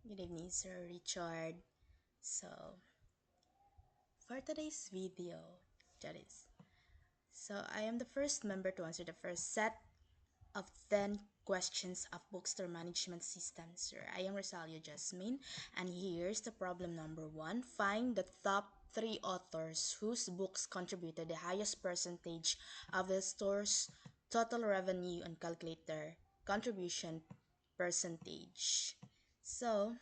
Good evening, Sir Richard. So, for today's video, that is, I am the first member to answer the first set of 10 questions of Bookstore Management System, sir. I am Rosalio Jasmine, and here's the problem number 1. Find the top 3 authors whose books contributed the highest percentage of the store's total revenue and calculate their contribution percentage. So,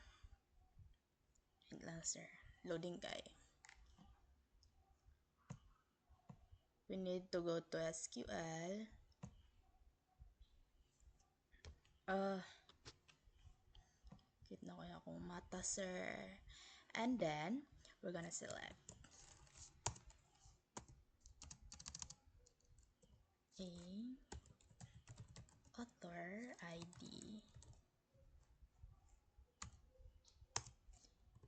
wait lang, sir. Loading guy. We need to go to SQL. Uh, Cute na kaya akong mata, sir. And then, we're gonna select a author ID.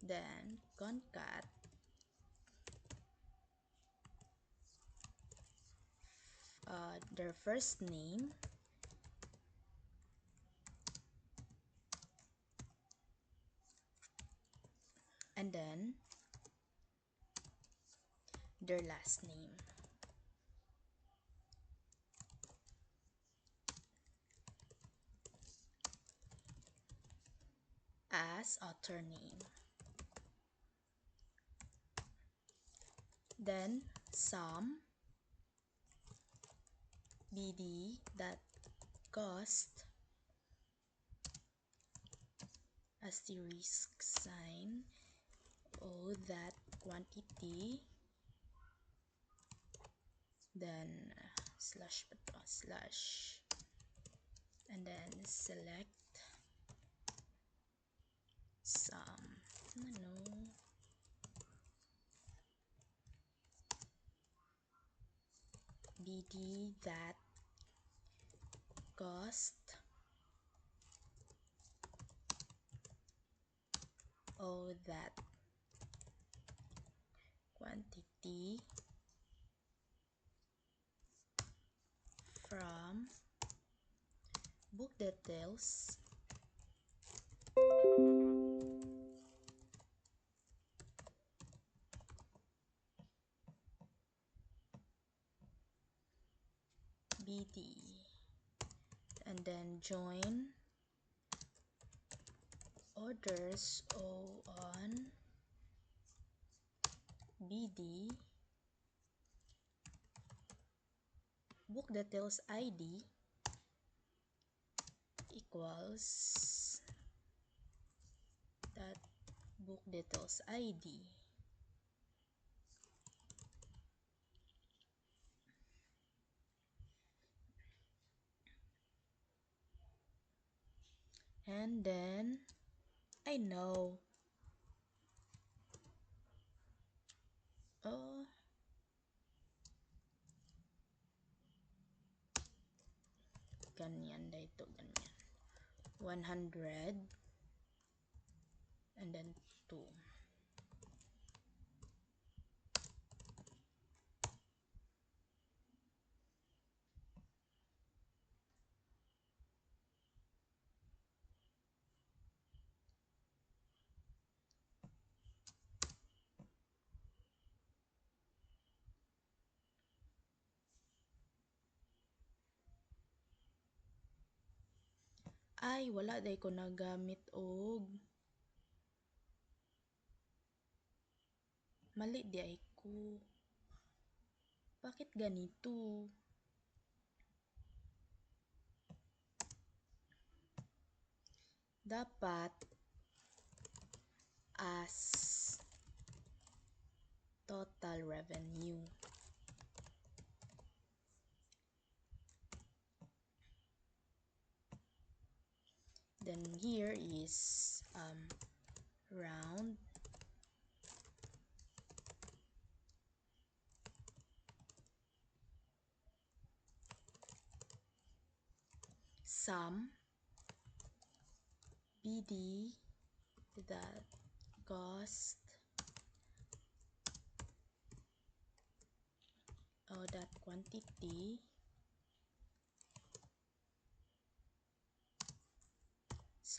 Then, concat their first name and then their last name as author name. Then, sum BD that cost asterisk sign O that quantity, then slash, and then select some, BD that cost O that quantity from book details BD, and then join orders O on BD book details ID equals that book details ID. And then I know, oh, ganyan dito, ganyan 100 and then 2. Ay, wala day ko nagamit og mali di ay ko. Bakit ganito? Dapat as total revenue. Then here is round sum BD that cost or that quantity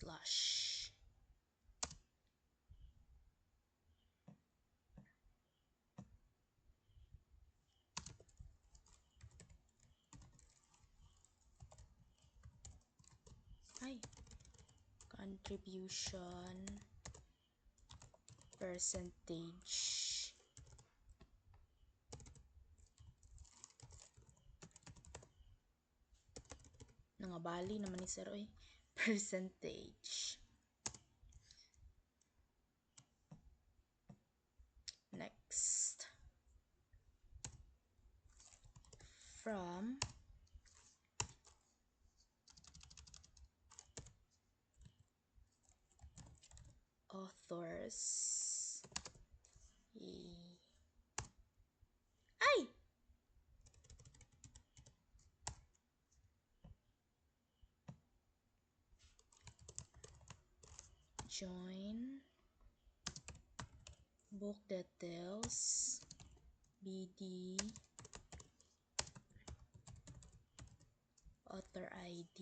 slash contribution percentage nangabali naman ni sir oy percentage. Next, from authors. Ay! Join book details BD author ID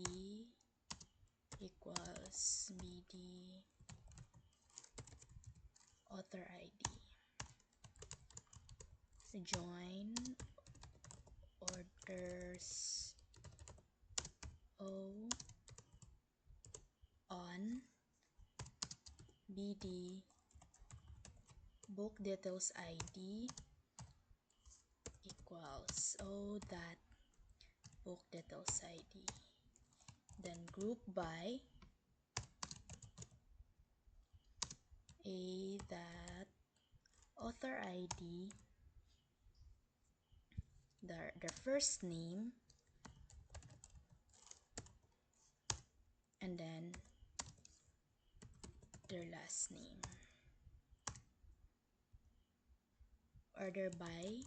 equals BD author ID. Join orders O on BD book details ID equals O that book details ID. Then group by A that author ID, their first name, and then their last name. Order by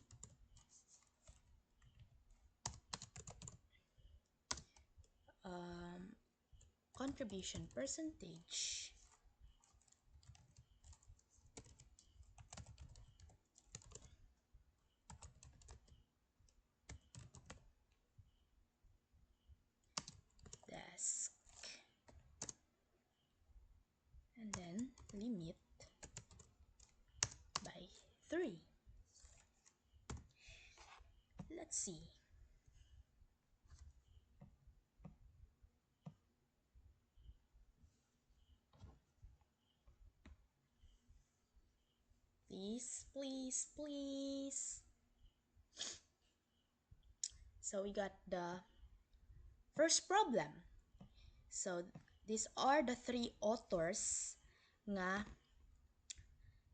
contribution percentage. Desk. And then limit by 3. Let's see. Please, please, please. So we got the first problem. So these are the 3 authors nga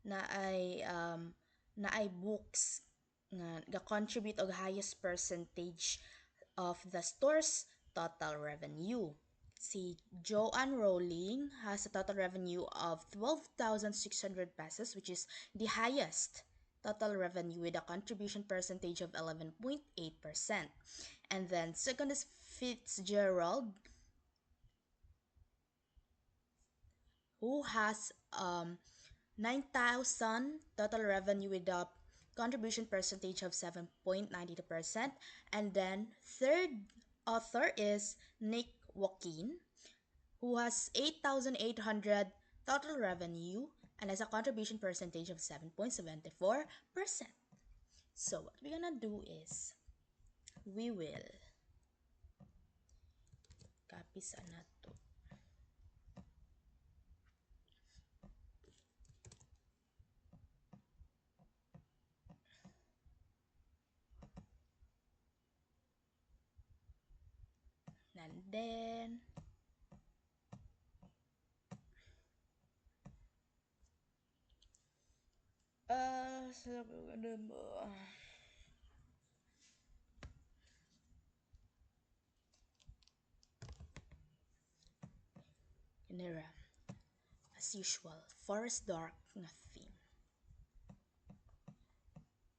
na ay books nga ga-contribute og highest percentage of the store's total revenue. Si Joanne Rowling has a total revenue of 12,600 pesos, which is the highest total revenue with a contribution percentage of 11.8%. And then second is Fitzgerald, who has 9,000 total revenue with a contribution percentage of 7.92%. And then third author is Nick Joaquin, who has 8,800 total revenue and has a contribution percentage of 7.74%. So what we're gonna do is we will copy sa nato. And then Nera, as usual, forest dark nga theme.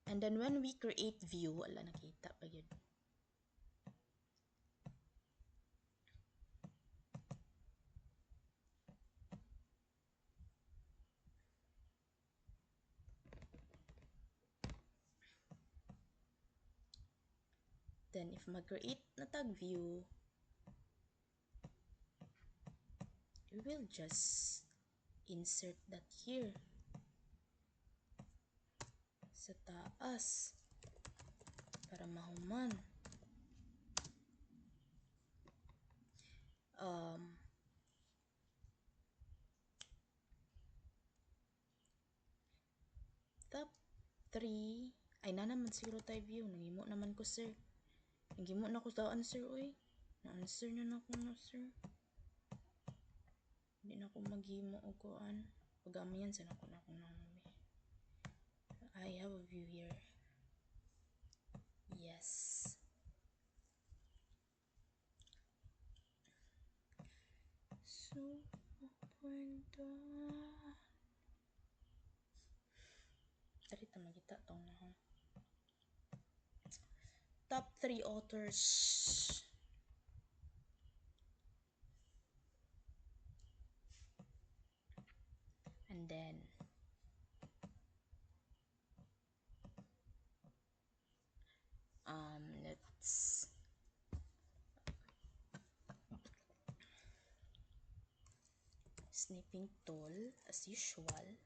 And then when we create view, wala nakita pa yun. Then if mag-create na tag view, we will just insert that here sa taas para mahuman. 3. Ay na naman siguro tayo view. Nangimo naman ko sir. Nangimo na ko sa answer oy. Na-answer na ako na sir. Hindi na ako maghimo o kuan. Pagamihan sa nako na ako nang I have a view here. Yes. So, punta. Tarita magita tong na ha. Top 3 authors. And then let's snipping tool as usual.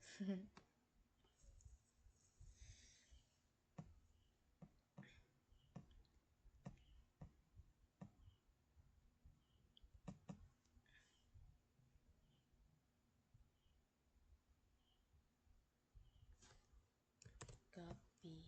Copy.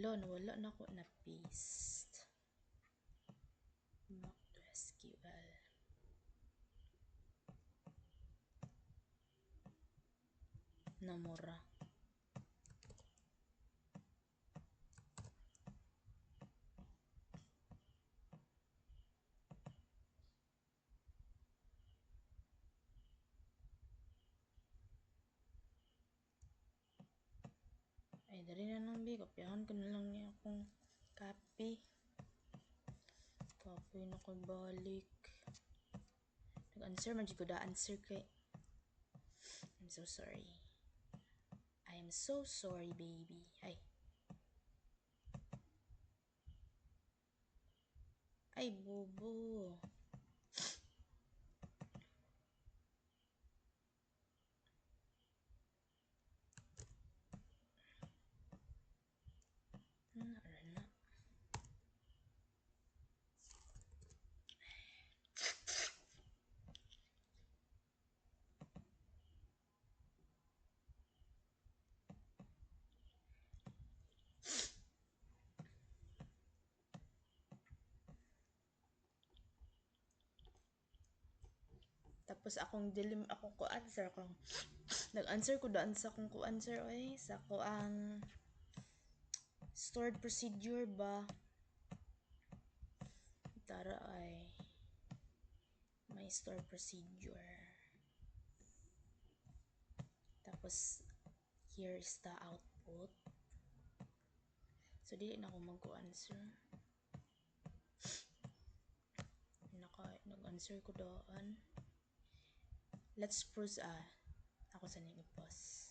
Lon, wala na ko na paste. Back to SQL. Namura. Ay, dali na lang bi. Kopyahan ko na lang niya akong copy. Copy na ko balik. Nag-answer, magiging ko da answer kay. I'm so sorry. I am so sorry, baby. Ay. Ay, bobo. Arana. Tapos akong dilim ako ko answer akong nag-answer ko daan sa akong ko answer oy sa ko ang stored procedure ba tara ay may stored procedure tapos here is the output so dili na ako mag-answer nag-answer ko daan let's pause ako sa nang i-pause